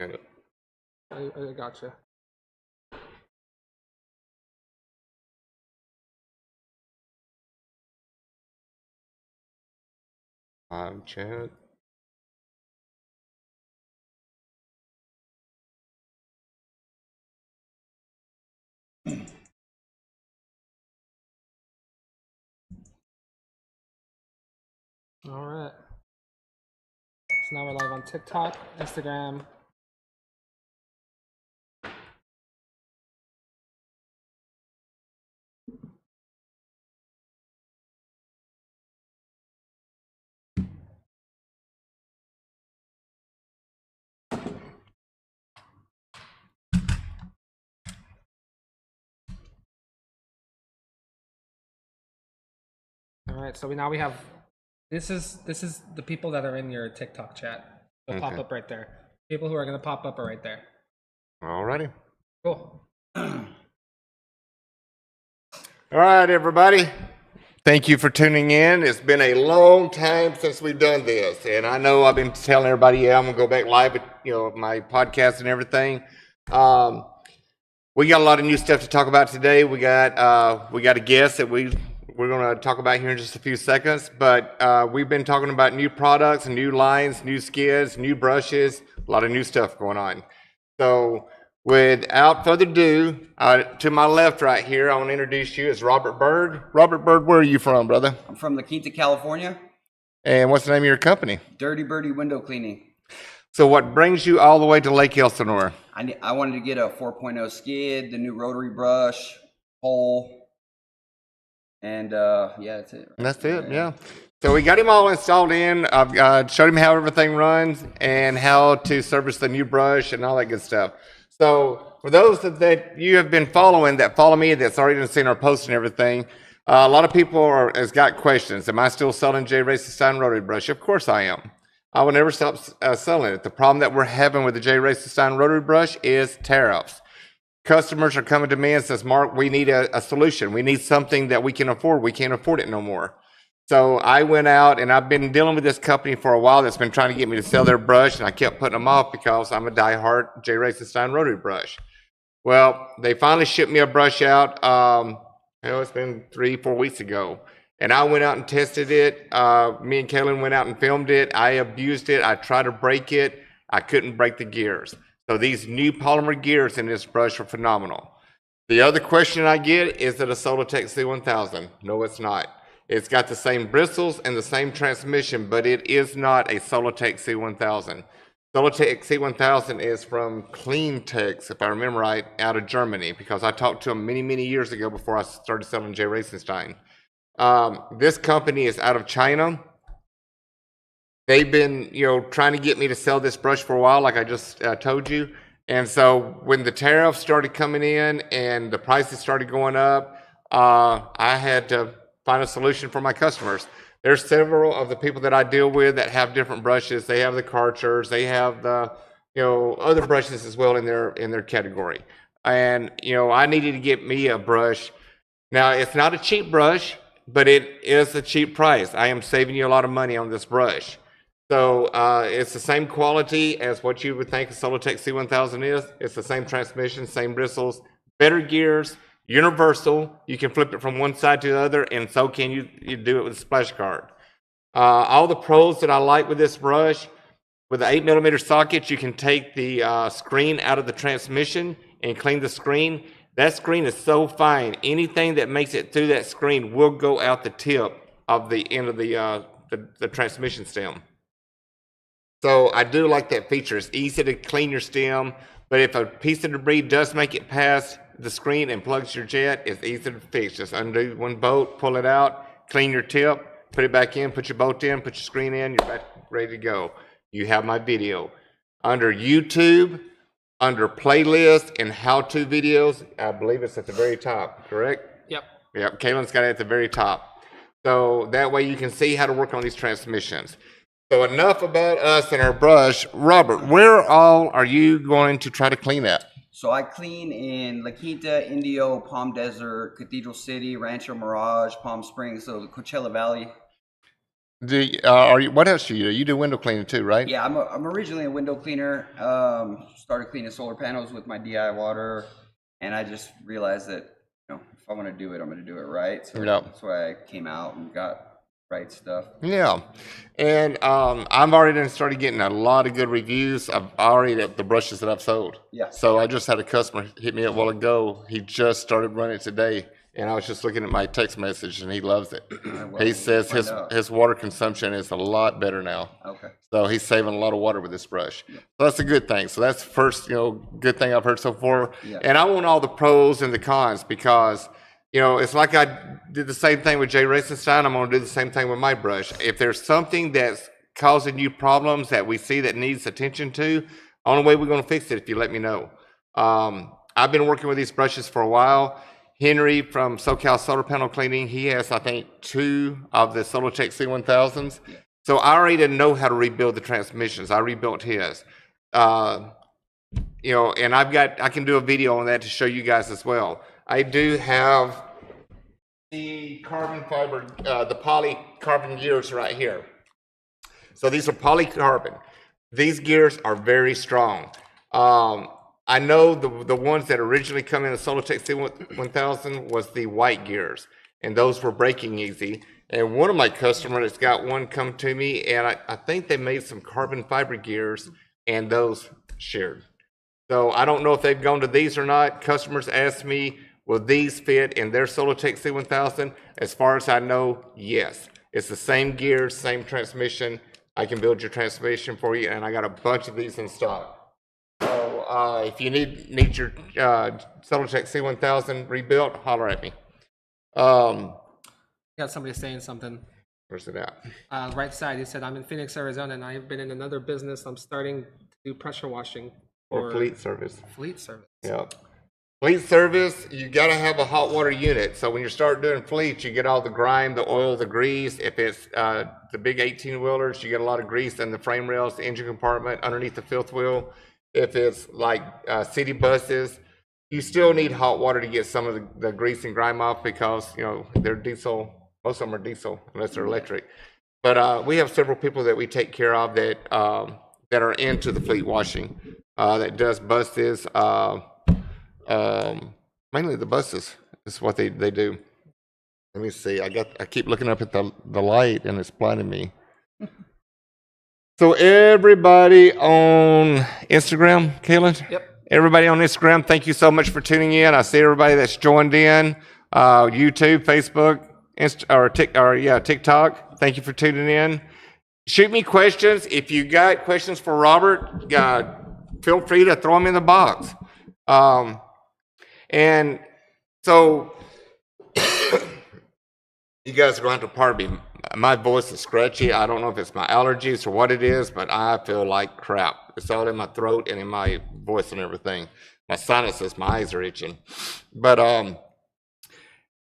Okay. I gotcha. Chat. All right. So now we're live on TikTok, Instagram. All right. So now we have. This is the people that are in your TikTok chat. They'll pop Okay. up right there. People who are gonna pop up are right there. Alrighty. Cool. All right, everybody. Thank you for tuning in. It's been a long time since we've done this, and I know I've been telling everybody, yeah, I'm gonna go back live with my podcast and everything. We got a lot of new stuff to talk about today. We got a guest that we're going to talk about here in just a few seconds. But we've been talking about new products, new lines, new skids, new brushes, a lot of new stuff going on. So without further ado, to my left right here, I want to introduce you as Robert Bird. Robert Bird, where are you from, brother? I'm from La Quinta, California. And what's the name of your company? Dirty Birdie Window Cleaning. So what brings you all the way to Lake Elsinore? I wanted to get a 4.0 skid, the new rotary brush, hole, and yeah, that's it. Right? That's it, yeah. So we got him all installed in. I've showed him how everything runs and how to service the new brush and all that good stuff. So for those that you have been following, that follow me, that's already seen our posts and everything, a lot of people has got questions. Am I still selling J. Racenstein rotary brush? Of course I am. I will never stop selling it. The problem that we're having with the J. Racenstein rotary brush is tariffs. Customers are coming to me and says, Mark, we need a solution. We need something that we can afford. We can't afford it no more. So I went out, and I've been dealing with this company for a while that's been trying to get me to sell their brush, and I kept putting them off because I'm a diehard J. Racenstein rotary brush. Well, they finally shipped me a brush out. It's been 3-4 weeks ago. And I went out and tested it. Me and Kaylin went out and filmed it. I abused it. I tried to break it. I couldn't break the gears. So these new polymer gears in this brush are phenomenal. The other question I get is it a Solotech C1000? No, it's not. It's got the same bristles and the same transmission, but it is not a Solotech C1000. Solotech C1000 is from Cleantex, if I remember right, out of Germany, because I talked to them many, many years ago before I started selling J. Racenstein. This company is out of China. They've been, trying to get me to sell this brush for a while, like I just told you. And so when the tariffs started coming in and the prices started going up, I had to find a solution for my customers. There's several of the people that I deal with that have different brushes. They have the Karchers, they have the, other brushes as well in their category. And, I needed to get me a brush. Now, it's not a cheap brush, but it is a cheap price. I am saving you a lot of money on this brush. So it's the same quality as what you would think a Solotech C1000 is. It's the same transmission, same bristles, better gears, universal. You can flip it from one side to the other, and so can you do it with a splash guard. All the pros that I like with this brush, with the 8mm socket, you can take the screen out of the transmission and clean the screen. That screen is so fine. Anything that makes it through that screen will go out the tip of the end of the transmission stem. So I do like that feature. It's easy to clean your stem, but if a piece of debris does make it past the screen and plugs your jet, it's easy to fix. Just undo one bolt, pull it out, clean your tip, put it back in, put your bolt in, put your screen in, you're back ready to go. You have my video. Under YouTube, under playlist and how-to videos, I believe it's at the very top, correct? Yep. Yep, Kaylin's got it at the very top. So that way you can see how to work on these transmissions. So enough about us and our brush. Robert, where all are you going to try to clean at? So I clean in La Quinta, Indio, Palm Desert, Cathedral City, Rancho Mirage, Palm Springs, so the Coachella Valley. What else do you do? You do window cleaning too, right? Yeah, I'm originally a window cleaner. Started cleaning solar panels with my DI water, and I just realized that if I want to do it, I'm going to do it right. So Yeah. that's why I came out and got right stuff. Yeah, and I've already started getting a lot of good reviews. I've already the brushes that I've sold. Yeah. So I just had a customer hit me up a while ago. He just started running today, and I was just looking at my text message, and he loves it. Well, He says find out. his water consumption is a lot better now. Okay. So he's saving a lot of water with this brush. So that's a good thing. So that's the first good thing I've heard so far. Yeah. And I want all the pros and the cons because. It's like I did the same thing with Jay Racenstein. I'm going to do the same thing with my brush. If there's something that's causing you problems that we see that needs attention to, only way we're going to fix it if you let me know. I've been working with these brushes for a while. Henry from SoCal Solar Panel Cleaning, he has, I think, 2 of the Solartech C1000s. So I already know how to rebuild the transmissions. I rebuilt his. And I can do a video on that to show you guys as well. I do have the carbon fiber, the polycarbon gears right here. So these are polycarbon. These gears are very strong. I know the ones that originally come in the Solartech C1000 was the white gears, and those were breaking easy. And one of my customers has got one come to me, and I think they made some carbon fiber gears, and those shared. So I don't know if they've gone to these or not. Customers ask me, will these fit in their Solartech C1000? As far as I know, yes. It's the same gears, same transmission. I can build your transmission for you, and I got a bunch of these in stock. So if you need your Solartech C1000 rebuilt, holler at me. Got somebody saying something. Where's it at? Right side, he said, I'm in Phoenix, Arizona, and I've been in another business. I'm starting to do pressure washing For fleet service. Fleet service. Yeah. Fleet service, you got to have a hot water unit. So when you start doing fleets, you get all the grime, the oil, the grease. If it's the big 18-wheelers, you get a lot of grease in the frame rails, the engine compartment, underneath the fifth wheel. If it's like city buses, you still need hot water to get some of the grease and grime off because, they're diesel. Most of them are diesel unless they're electric. But we have several people that we take care of that are into the fleet washing, that does buses. Mainly the buses is what they do. Let me see. I keep looking up at the light and it's blinding me. So everybody on Instagram, Kaylin? Yep. Everybody on Instagram, thank you so much for tuning in. I see everybody that's joined in. YouTube, Facebook, TikTok. Thank you for tuning in. Shoot me questions. If you got questions for Robert, feel free to throw them in the box. And so you guys are going to have to pardon me. My voice is scratchy. I don't know if it's my allergies or what it is, but I feel like crap. It's all in my throat and in my voice and everything. My sinuses, my eyes are itching. But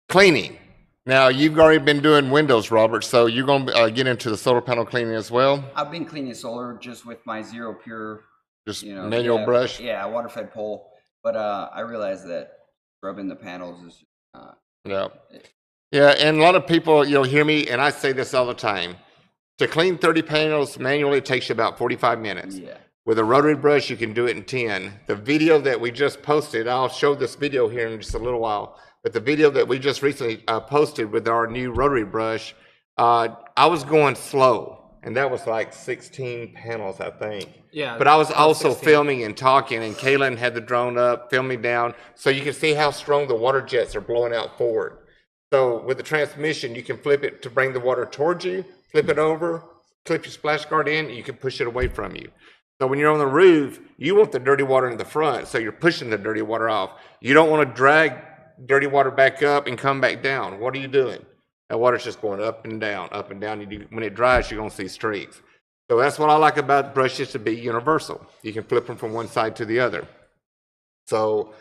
cleaning. Now, you've already been doing windows, Robert, so you're going to get into the solar panel cleaning as well? I've been cleaning solar just with my Zero Pure. Just manual brush? Yeah, water-fed pole. But I realized that scrubbing the panels is Yeah. Yeah, and a lot of people, hear me, and I say this all the time. To clean 30 panels manually, it takes you about 45 minutes. Yeah. With a rotary brush, you can do it in 10. The video that we just posted, I'll show this video here in just a little while, but the video that we just recently posted with our new rotary brush, I was going slow. And that was like 16 panels, I think. Yeah. But I was also 16. filming and talking, and Kaylin had the drone up, filming down, so you can see how strong the water jets are blowing out forward. So with the transmission, you can flip it to bring the water towards you, flip it over, clip your splash guard in, and you can push it away from you. So when you're on the roof, you want the dirty water in the front, so you're pushing the dirty water off. You don't want to drag dirty water back up and come back down. What are you doing? That water's just going up and down, up and down. When it dries, you're going to see streaks. So that's what I like about brushes to be universal. You can flip them from one side to the other. So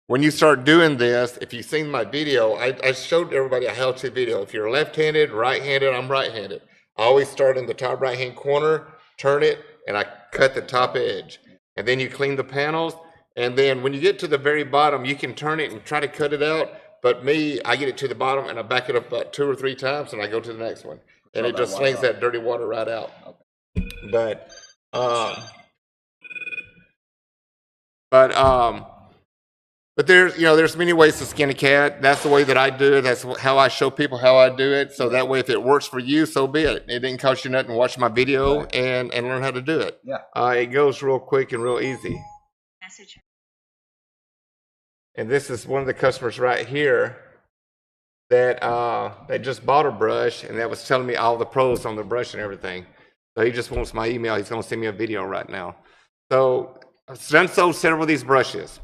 when you start doing this, if you've seen my video, I showed everybody a how-to video. If you're left-handed, right-handed, I'm right-handed. I always start in the top right-hand corner, turn it, and I cut the top edge. And then you clean the panels. And then when you get to the very bottom, you can turn it and try to cut it out. But me, I get it to the bottom and I back it up about 2 or 3 times and I go to the next one. And Throw it that just water slings off. that dirty water right out. Okay. But, but, um, but there's, there's many ways to skin a cat. That's the way that I do it. That's how I show people how I do it. So that way, if it works for you, so be it. It didn't cost you nothing to watch my video Right. and learn how to do it. Yeah. It goes real quick and real easy. And this is one of the customers right here that just bought a brush and that was telling me all the pros on the brush and everything. So he just wants my email. He's going to send me a video right now. So I've done sold several of these brushes.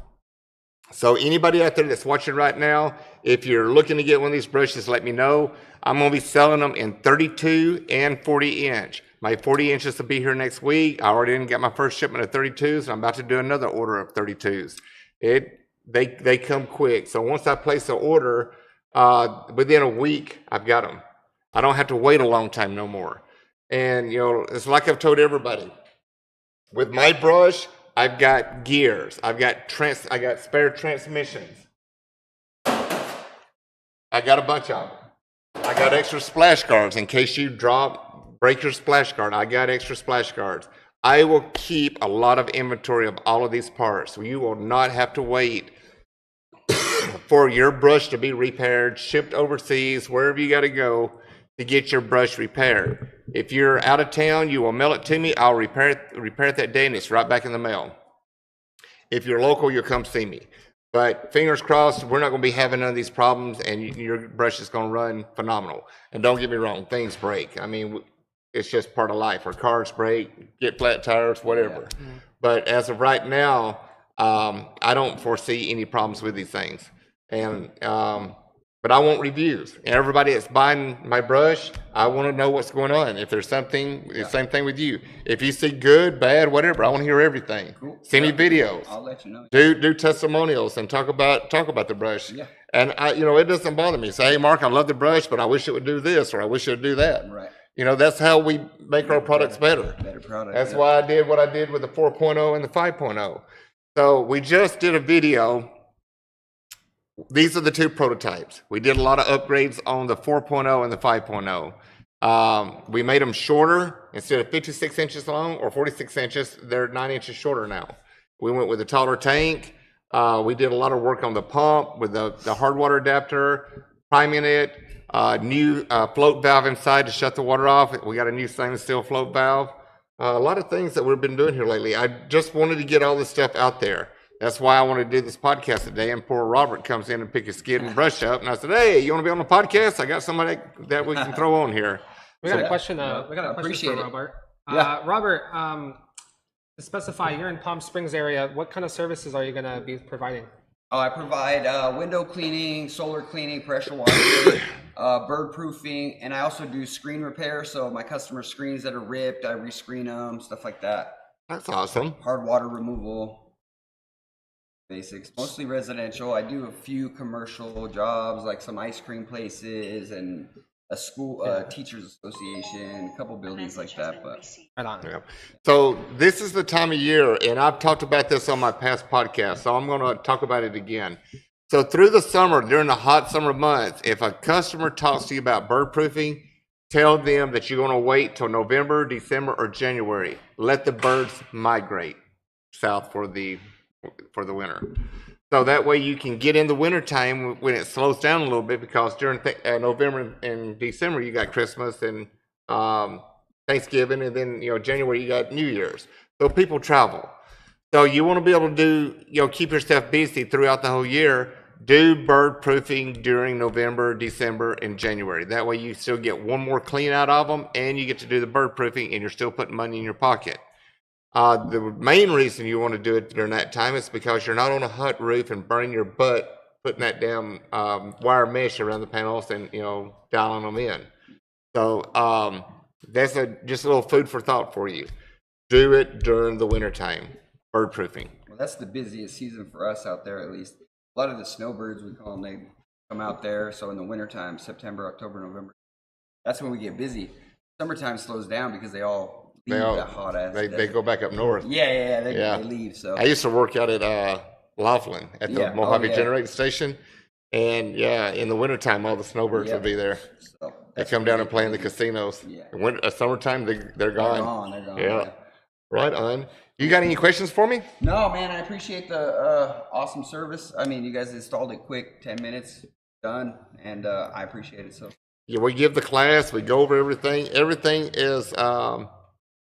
So anybody out there that's watching right now, if you're looking to get one of these brushes, let me know. I'm going to be selling them in 32 and 40 inch. My 40 inches will be here next week. I already got my first shipment of 32s. I'm about to do another order of 32s. They come quick. So once I place an order, within a week, I've got them. I don't have to wait a long time no more. And, it's like I've told everybody. With my brush, I've got gears. I got spare transmissions. I got a bunch of them. I got extra splash guards in case you break your splash guard. I got extra splash guards. I will keep a lot of inventory of all of these parts. You will not have to wait for your brush to be repaired, shipped overseas, wherever you got to go to get your brush repaired. If you're out of town, you will mail it to me. I'll repair it that day, and it's right back in the mail. If you're local, you'll come see me. But fingers crossed, we're not going to be having none of these problems, and your brush is going to run phenomenal. And don't get me wrong, things break. I mean, it's just part of life. Our cars break, get flat tires, whatever. Yeah. Mm-hmm. But as of right now, I don't foresee any problems with these things. And but I want reviews. And everybody that's buying my brush, I want to know what's going on. If there's something, the same thing with you. If you see good, bad, whatever, I want to hear everything. Cool. Send me videos. I'll let you know. Do testimonials and talk about the brush. Yeah. And it doesn't bother me. Say, hey, Mark, I love the brush, but I wish it would do this or I wish it would do that. Right. That's how we make our products better. Better product. That's why I did what I did with the 4.0 and the 5.0. So we just did a video. These are the 2 prototypes. We did a lot of upgrades on the 4.0 and the 5.0. We made them shorter. Instead of 56 inches long or 46 inches, they're 9 inches shorter now. We went with a taller tank. We did a lot of work on the pump with the hard water adapter, priming it, new float valve inside to shut the water off. We got a new stainless steel float valve. A lot of things that we've been doing here lately. I just wanted to get all this stuff out there. That's why I wanted to do this podcast today. And poor Robert comes in and pick his skid and brush up. And I said, hey, you want to be on the podcast? I got somebody that we can throw on here. We got a question. We got a question for Robert. Robert, to specify, you're in Palm Springs area. What kind of services are you going to be providing? I provide window cleaning, solar cleaning, pressure washing, bird proofing, and I also do screen repair. So my customer screens that are ripped, I rescreen them, stuff like that. That's awesome. Hard water removal. Basics, mostly residential. I do a few commercial jobs, like some ice cream places and a school, teachers association, a couple buildings like that. But right on. Yeah. So this is the time of year, and I've talked about this on my past podcast, so I'm going to talk about it again. So through the summer, during the hot summer months, if a customer talks to you about bird proofing, tell them that you're going to wait till November, December, or January. Let the birds migrate south for the winter. So that way you can get in the winter time when it slows down a little bit, because during November and December you got Christmas and Thanksgiving, and then January you got New Year's. So people travel. So you want to be able to do keep yourself busy throughout the whole year. Do bird proofing during November, December, and January. That way you still get one more clean out of them, and you get to do the bird proofing, and you're still putting money in your pocket. The main reason you want to do it during that time is because you're not on a hut roof and burning your butt putting that damn wire mesh around the panels and dialing them in. So that's just a little food for thought for you. Do it during the winter time, bird proofing. Well, that's the busiest season for us out there, at least. A lot of the snowbirds, we call them, they come out there. So in the wintertime, September, October, November, that's when we get busy. Summertime slows down because they all leave that hot ass. They go back up north. They leave. So I used to work out at Laughlin at the Mojave Generating Station, And yeah, in the wintertime, all the snowbirds will be there. So They that's come down and great. play in the casinos. Yeah. Summertime, they're gone. They're gone. Yeah. Right on. You got any questions for me? No, man, I appreciate the awesome service. I mean, you guys installed it quick, 10 minutes, done, and I appreciate it. So Yeah, we give the class, we go over everything. Everything is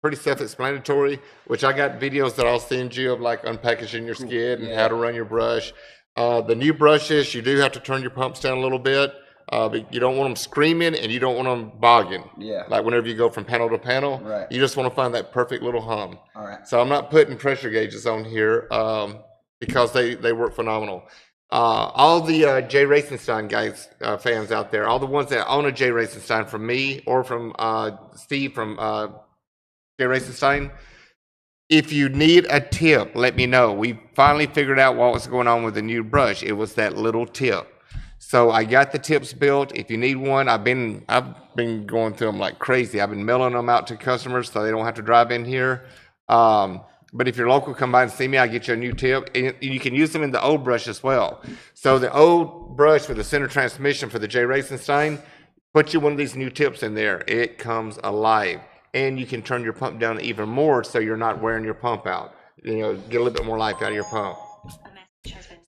pretty self-explanatory, which I got videos that I'll send you of like unpackaging your skid and how to run your brush. The new brushes, you do have to turn your pumps down a little bit. But you don't want them screaming and you don't want them bogging. Yeah. Like whenever you go from panel to panel, Right. you just want to find that perfect little hum. All right. So I'm not putting pressure gauges on here because they work phenomenal. All the Jay Racenstein guys, fans out there, all the ones that own a Jay Racenstein from me or from Steve from Jay Racenstein, if you need a tip, let me know. We finally figured out what was going on with the new brush. It was that little tip. So I got the tips built. If you need one, I've been going through them like crazy. I've been mailing them out to customers so they don't have to drive in here. But if you're local, come by and see me. I'll get you a new tip. And you can use them in the old brush as well. So the old brush with the center transmission for the Jay Racenstein, put you one of these new tips in there. It comes alive. And you can turn your pump down even more so you're not wearing your pump out. You know, get a little bit more life out of your pump.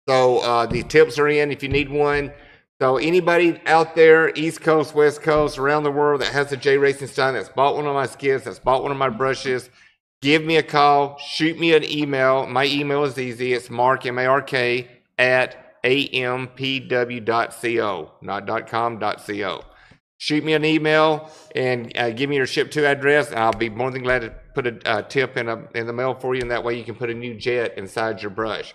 So the tips are in if you need one. So anybody out there, East Coast, West Coast, around the world that has a Jay Racenstein, that's bought one of my skids, that's bought one of my brushes, give me a call, shoot me an email. My email is easy. It's Mark, M-A-R-K, at ampw.co, not .com, .co. Shoot me an email and give me your ship to address, and I'll be more than glad to put a tip in the mail for you, and that way you can put a new jet inside your brush.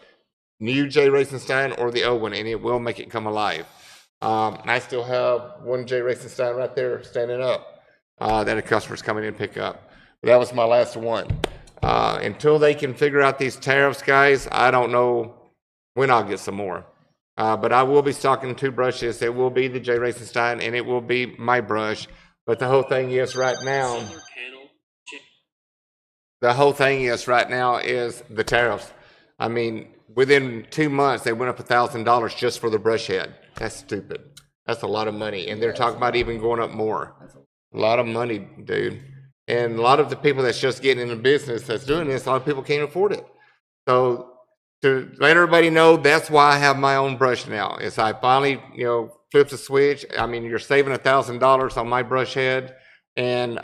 New Jay Racenstein or the old one, and it will make it come alive. I still have one Jay Racenstein right there standing up that a customer's coming in to pick up. But that was my last one. Until they can figure out these tariffs, guys, I don't know when I'll get some more. But I will be stocking 2 brushes. It will be the Jay Racenstein, and it will be my brush. But the whole thing is right now is the tariffs. I mean, within 2 months, they went up $1,000 just for the brush head. That's stupid. That's a lot of money. And they're talking about even going up more. A lot of money, dude. And a lot of the people that's just getting into business that's doing this, a lot of people can't afford it. So to let everybody know, that's why I have my own brush now. Is I finally, flipped the switch. I mean, you're saving $1,000 on my brush head, and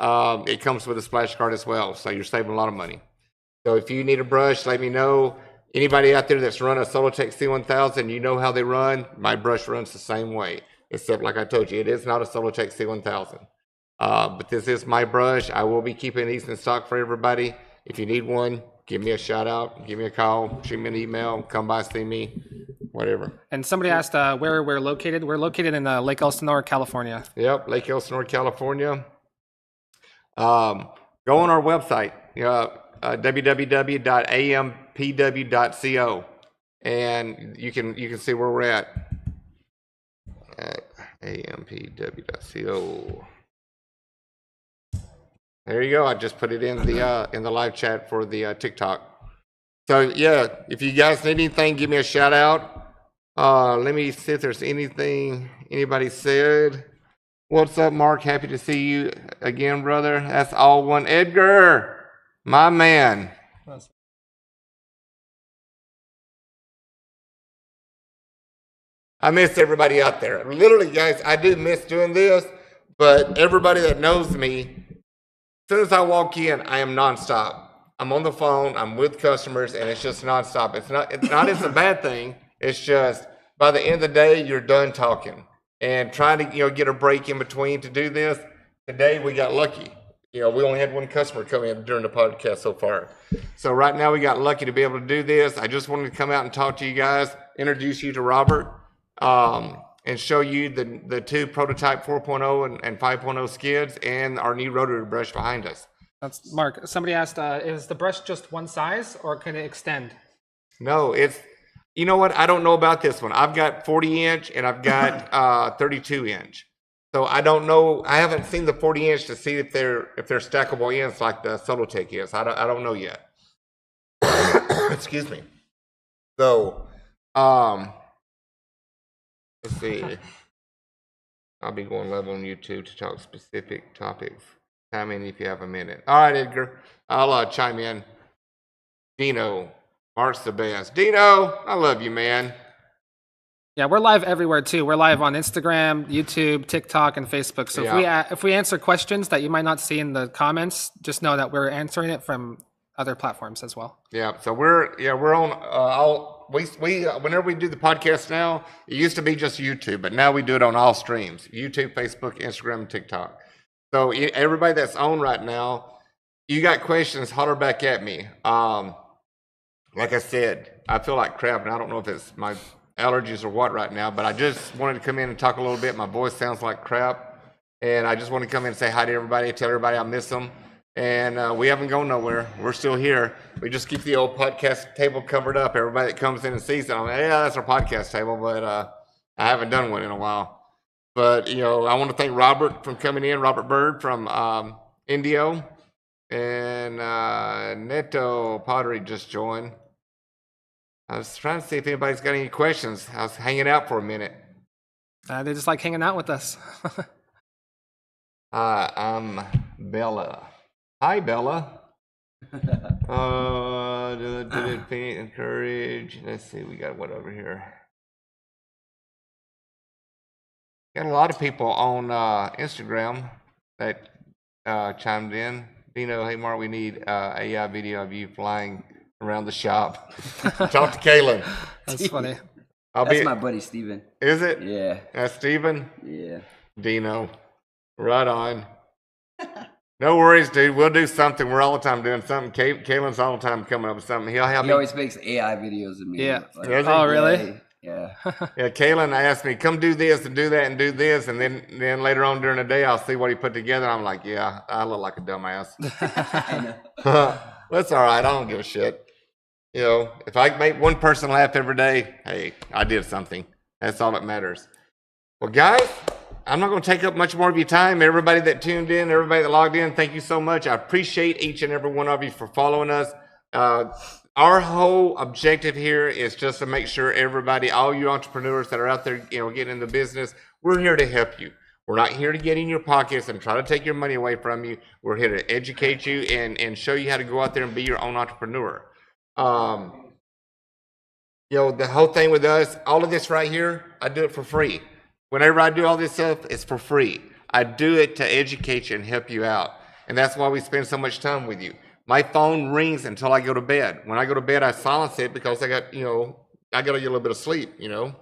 it comes with a splash guard as well. So you're saving a lot of money. So if you need a brush, let me know. Anybody out there that's run a Solotech C1000, you know how they run. My brush runs the same way, except like I told you, it is not a Solotech C1000. But this is my brush. I will be keeping these in stock for everybody. If you need one, give me a shout out, give me a call, shoot me an email, come by, see me, whatever. And somebody asked where we're located. We're located in Lake Elsinore, California. Yep, Lake Elsinore, California. Go on our website, www.ampw.co, and you can see where we're at ampw.co. There you go. I just put it in the live chat for the TikTok. So yeah, if you guys need anything, give me a shout out. Let me see if there's anything anybody said. What's up, Mark? Happy to see you again, brother. That's all one. Edgar, my man. I miss everybody out there. Literally, guys, I do miss doing this, but everybody that knows me, as soon as I walk in, I am nonstop. I'm on the phone, I'm with customers, and it's just nonstop. It's not it's a bad thing. It's just by the end of the day, you're done talking. And trying to get a break in between to do this. Today we got lucky. We only had one customer come in during the podcast so far. So right now we got lucky to be able to do this. I just wanted to come out and talk to you guys, introduce you to Robert, and show you the 2 prototype 4.0 and 5.0 skids and our new rotary brush behind us. That's Mark. Somebody asked, is the brush just one size or can it extend? No, you know what? I don't know about this one. I've got 40-inch and I've got 32-inch. So I don't know. I haven't seen the 40-inch to see if they're stackable ends like the Solotech is. I don't know yet. Excuse me. So Let's see. I'll be going live on YouTube to talk specific topics. Chime in if you have a minute. All right, Edgar. I'll chime in. Dino, Mark's the best. Dino, I love you, man. Yeah, we're live everywhere too. We're live on Instagram, YouTube, TikTok, and Facebook. So if we answer questions that you might not see in the comments, just know that we're answering it from other platforms as well. Yeah, so we're on all whenever we do the podcast now, it used to be just YouTube, but now we do it on all streams: YouTube, Facebook, Instagram, and TikTok. So everybody that's on right now, you got questions, holler back at me. Like I said, I feel like crap, and I don't know if it's my allergies or what right now, but I just wanted to come in and talk a little bit. My voice sounds like crap, and I just want to come in and say hi to everybody, tell everybody I miss them. And we haven't gone nowhere. We're still here. We just keep the old podcast table covered up. Everybody that comes in and sees it, I'm like, yeah, that's our podcast table, but I haven't done one in a while. But, you know, I want to thank Robert from coming in, Robert Bird from Indio, and Neto Pottery just joined. I was trying to see if anybody's got any questions. I was hanging out for a minute. They just like hanging out with us. I'm Bella. Hi, Bella. Did it encourage? Let's see, we got what over here? Got a lot of people on Instagram that chimed in. Dino, hey, Mark, we need AI video of you flying around the shop. Talk to Kaylin. That's funny. That's my buddy Steven. Is it? Yeah. That's Steven? Yeah. Dino. Right on. No worries, dude. We'll do something. We're all the time doing something. Kaylin's all the time coming up with something. He always makes AI videos of me. Yeah. Like, oh, really? Yeah. Yeah, Kaylin asked me, come do this and do that and do this. And then later on during the day, I'll see what he put together. I'm like, yeah, I look like a dumbass. That's all right. I don't give a shit. You know, if I make one person laugh every day, hey, I did something. That's all that matters. Well, guys, I'm not going to take up much more of your time. Everybody that tuned in, everybody that logged in, thank you so much. I appreciate each and every one of you for following us. Our whole objective here is just to make sure everybody, all you entrepreneurs that are out there, you know, getting into business, we're here to help you. We're not here to get in your pockets and try to take your money away from you. We're here to educate you and show you how to go out there and be your own entrepreneur. You know, the whole thing with us, all of this right here, I do it for free. Whenever I do all this stuff, it's for free. I do it to educate you and help you out. And that's why we spend so much time with you. My phone rings until I go to bed. When I go to bed, I silence it because I got to get a little bit of sleep, you know.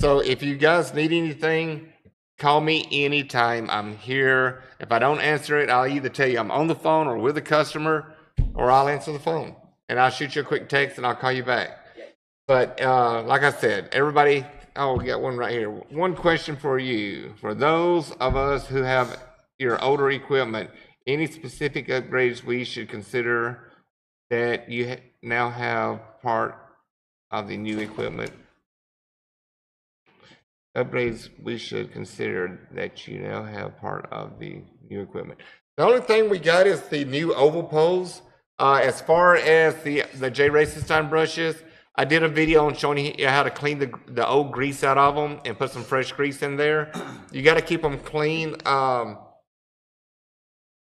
So if you guys need anything, call me anytime. I'm here. If I don't answer it, I'll either tell you I'm on the phone or with a customer, or I'll answer the phone. And I'll shoot you a quick text and I'll call you back. But like I said, everybody, we got one right here. One question for you. For those of us who have your older equipment, any specific upgrades we should consider that you now have part of the new equipment? Upgrades we should consider that you now have part of the new equipment. The only thing we got is the new oval poles. As far as the J. Racenstein brushes, I did a video on showing you how to clean the old grease out of them and put some fresh grease in there. You got to keep them clean.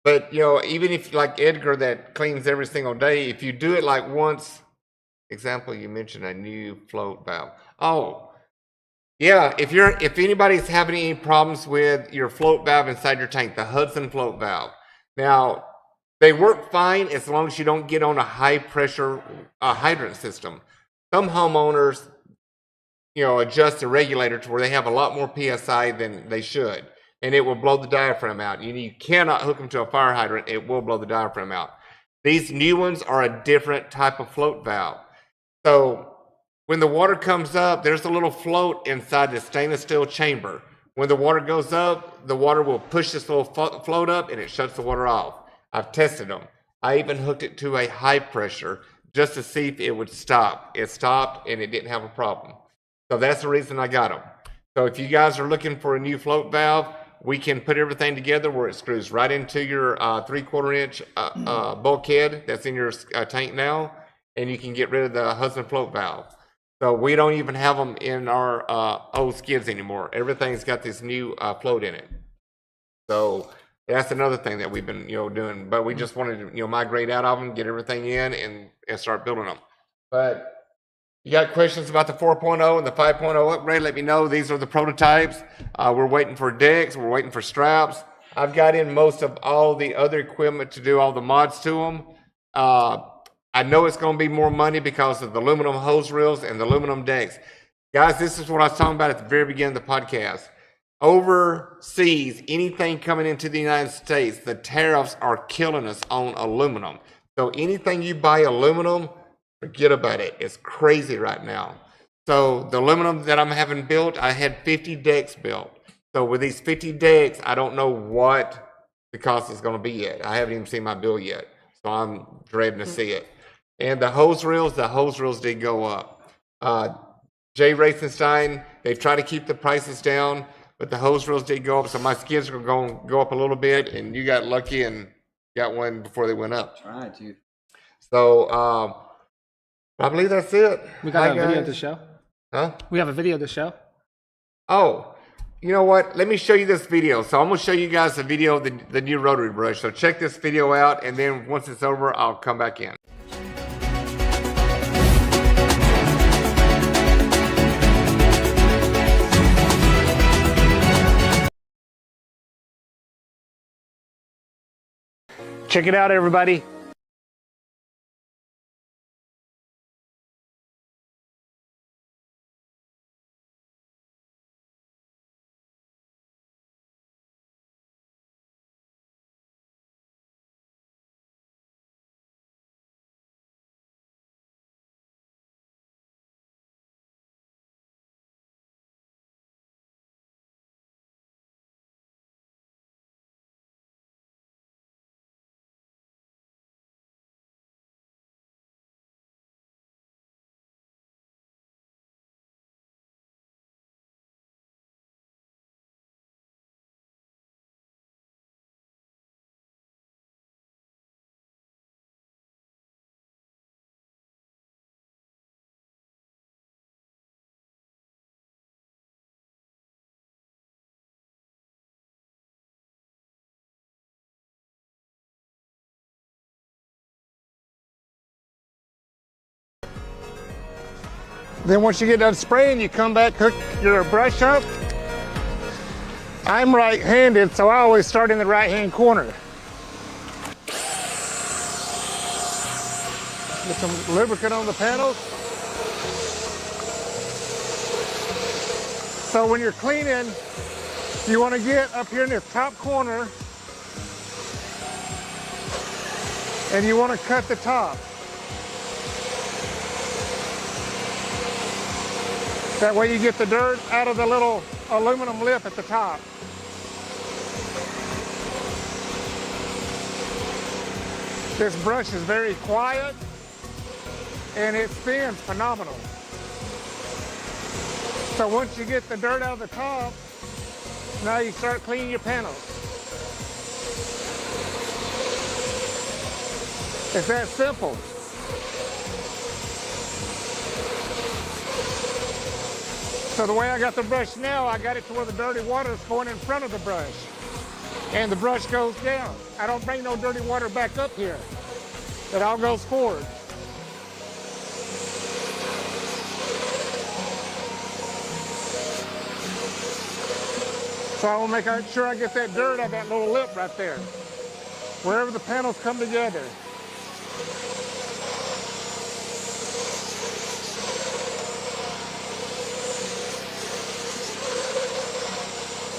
But, you know, even if like Edgar that cleans every single day, if you do it like once, example, you mentioned a new float valve. Oh, yeah, if anybody's having any problems with your float valve inside your tank, the Hudson float valve. Now, they work fine as long as you don't get on a high pressure hydrant system. Some homeowners, you know, adjust the regulator to where they have a lot more PSI than they should, and it will blow the diaphragm out. You cannot hook them to a fire hydrant. It will blow the diaphragm out. These new ones are a different type of float valve. So when the water comes up, there's a little float inside the stainless steel chamber. When the water goes up, the water will push this little float up and it shuts the water off. I've tested them. I even hooked it to a high pressure just to see if it would stop. It stopped and it didn't have a problem. So that's the reason I got them. So if you guys are looking for a new float valve, we can put everything together where it screws right into your 3/4 inch bulkhead that's in your tank now, and you can get rid of the Hudson float valve. So we don't even have them in our old skids anymore. Everything's got this new float in it. So that's another thing that we've been, doing. But we just wanted to, migrate out of them, get everything in, and start building them. But you got questions about the 4.0 and the 5.0 upgrade, let me know. These are the prototypes. We're waiting for decks. We're waiting for straps. I've got in most of all the other equipment to do all the mods to them. I know it's going to be more money because of the aluminum hose reels and the aluminum decks. Guys, this is what I was talking about at the very beginning of the podcast. Overseas, anything coming into the United States, the tariffs are killing us on aluminum. So anything you buy aluminum, forget about it. It's crazy right now. So the aluminum that I'm having built, I had 50 decks built. So with these 50 decks, I don't know what the cost is going to be yet. I haven't even seen my bill yet. So I'm dreading to see it. And the hose reels did go up. Jay Racenstein, they try to keep the prices down, but the hose reels did go up. So my skids are going to go up a little bit, and you got lucky and got one before they went up. Try to. So I believe that's it. We got a video to show. Huh? We have a video to show. Oh, you know what? Let me show you this video. So I'm going to show you guys the video of the new rotary brush. So check this video out, and then once it's over, I'll come back in. Check it out, everybody. Then once you get done spraying, you come back, hook your brush up. I'm right-handed, so I always start in the right-hand corner. Get some lubricant on the panels. So when you're cleaning, you want to get up here in this top corner, and you want to cut the top. That way you get the dirt out of the little aluminum lip at the top. This brush is very quiet and it spins phenomenal. So once you get the dirt out of the top, now you start cleaning your panels. It's that simple. So the way I got the brush now, I got it to where the dirty water is going in front of the brush. And the brush goes down. I don't bring no dirty water back up here. It all goes forward. So I will make sure I get that dirt out of that little lip right there. Wherever the panels come together.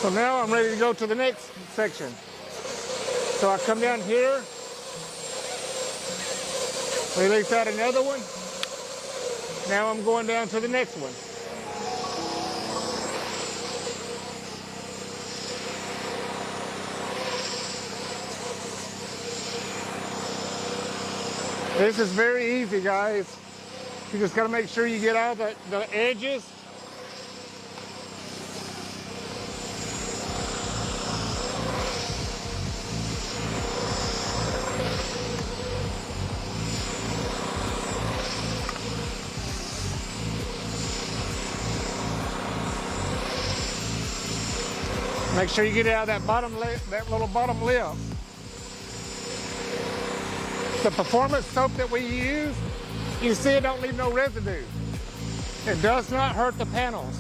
So now I'm ready to go to the next section. So I come down here, release out another one. Now I'm going down to the next one. This is very easy, guys. You just got to make sure you get out the edges. Make sure you get it out of that bottom lip, that little bottom lip. The performance soap that we use, you see it don't leave no residue. It does not hurt the panels.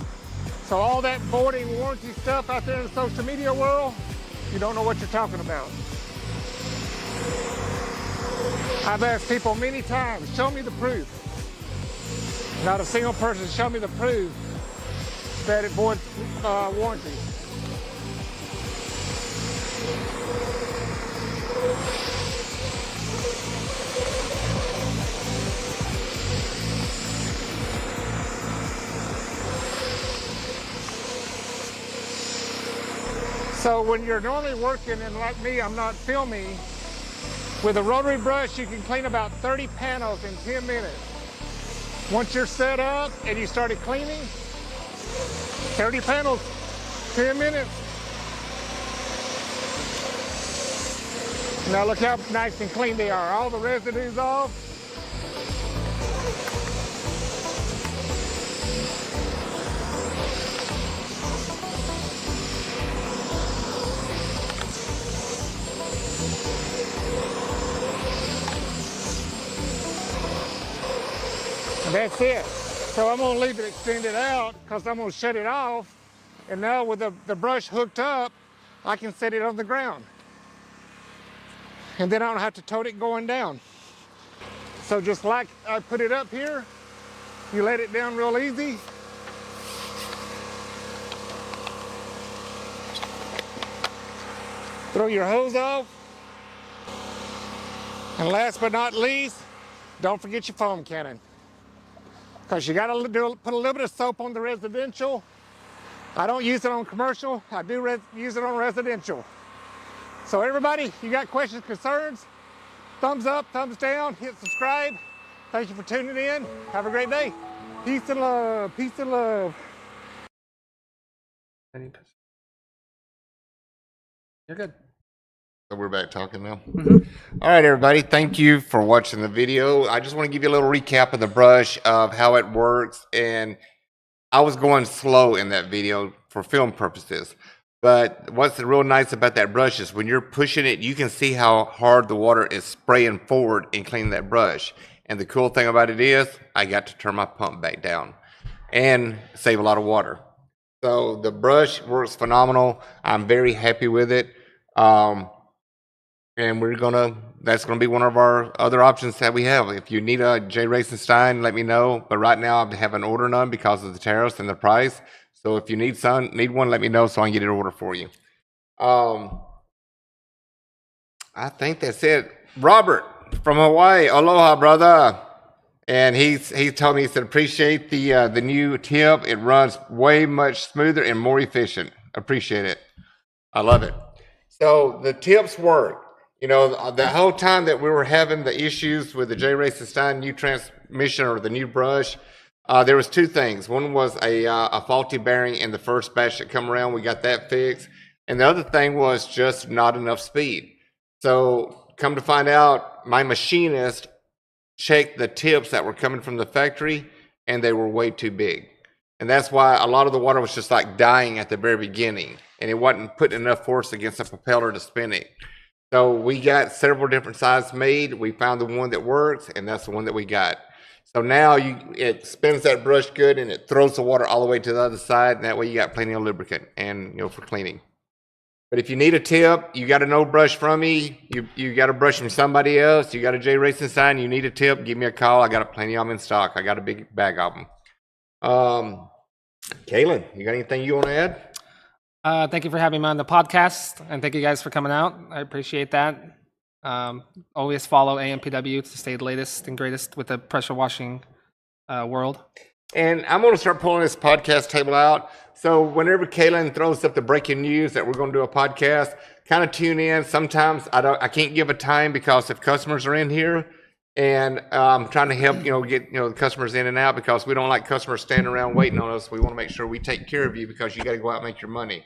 So all that voiding warranty stuff out there in the social media world, you don't know what you're talking about. I've asked people many times, show me the proof. Not a single person show me the proof that it voids warranty. So when you're normally working, and like me, I'm not filming, with a rotary brush, you can clean about 30 panels in 10 minutes. Once you're set up and you started cleaning, 30 panels, 10 minutes. Now look how nice and clean they are. All the residues off. And that's it. So I'm gonna leave it extended out because I'm gonna shut it off. And now with the brush hooked up, I can set it on the ground. And then I don't have to tote it going down. So just like I put it up here, you let it down real easy. Throw your hose off. And last but not least, don't forget your foam cannon. Because you gotta put a little bit of soap on the residential. I don't use it on commercial, I do use it on residential. So everybody, you got questions, concerns, thumbs up, thumbs down, hit subscribe. Thank you for tuning in. Have a great day. Peace and love, peace and love. You're good. So we're back talking now. All right, everybody. Thank you for watching the video. I just want to give you a little recap of the brush, of how it works. And I was going slow in that video for film purposes. But what's real nice about that brush is when you're pushing it, you can see how hard the water is spraying forward and cleaning that brush. And the cool thing about it is I got to turn my pump back down and save a lot of water. So the brush works phenomenal. I'm very happy with it. And that's gonna be one of our other options that we have. If you need a J. Racenstein, let me know. But right now I haven't ordered none because of the tariffs and the price. So if you need one, let me know so I can get it ordered for you. I think that's it. Robert from Hawaii, aloha, brother. And he told me, he said, appreciate the new tip. It runs way much smoother and more efficient. Appreciate it. I love it. So the tips work. You know, the whole time that we were having the issues with the J. Racenstein new transmission or the new brush, there was two things. One was a faulty bearing in the first batch that come around. We got that fixed. And the other thing was just not enough speed. So come to find out, my machinist checked the tips that were coming from the factory, and they were way too big. And that's why a lot of the water was just like dying at the very beginning, and it wasn't putting enough force against the propeller to spin it. So we got several different sizes made. We found the one that works, and that's the one that we got. So now it spins that brush good, and it throws the water all the way to the other side, and that way you got plenty of lubricant and for cleaning. But if you need a tip, you got an old brush from me, you got a brush from somebody else, you got a J. Racenstein, you need a tip, give me a call. I got plenty of them in stock. I got a big bag of them. Kaylin, you got anything you want to add? Thank you for having me on the podcast, and thank you guys for coming out. I appreciate that. Always follow AMPW to stay the latest and greatest with the pressure washing world. And I'm going to start pulling this podcast table out. So whenever Kaylin throws up the breaking news that we're going to do a podcast, kind of tune in. Sometimes I can't give a time because if customers are in here, and I'm trying to help get the customers in and out, because we don't like customers standing around waiting on us. We want to make sure we take care of you because you got to go out and make your money.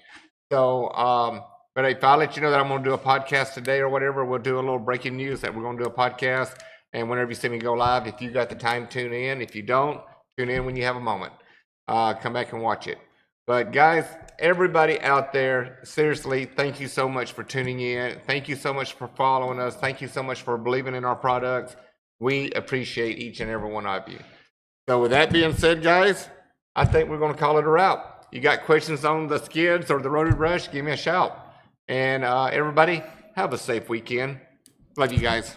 So but if I let you know that I'm going to do a podcast today or whatever, we'll do a little breaking news that we're going to do a podcast. And whenever you see me go live, if you got the time, tune in. If you don't, tune in when you have a moment. Come back and watch it. But guys, everybody out there, seriously, thank you so much for tuning in. Thank you so much for following us. Thank you so much for believing in our products. We appreciate each and every one of you. So with that being said, guys, I think we're going to call it a wrap. You got questions on the skids or the rotary brush, give me a shout. And everybody, have a safe weekend. Love you guys.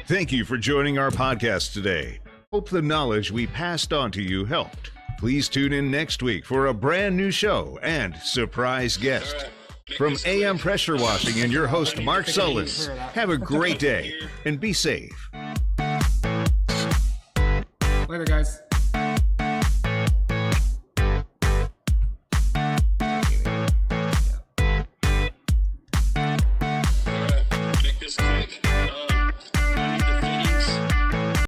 Thank you for joining our podcast today. Hope the knowledge we passed on to you helped. Please tune in next week for a brand new show and surprise guest. From AM Pressure Washing and your host, Mark Sullins, have a great day and be safe. Later, guys.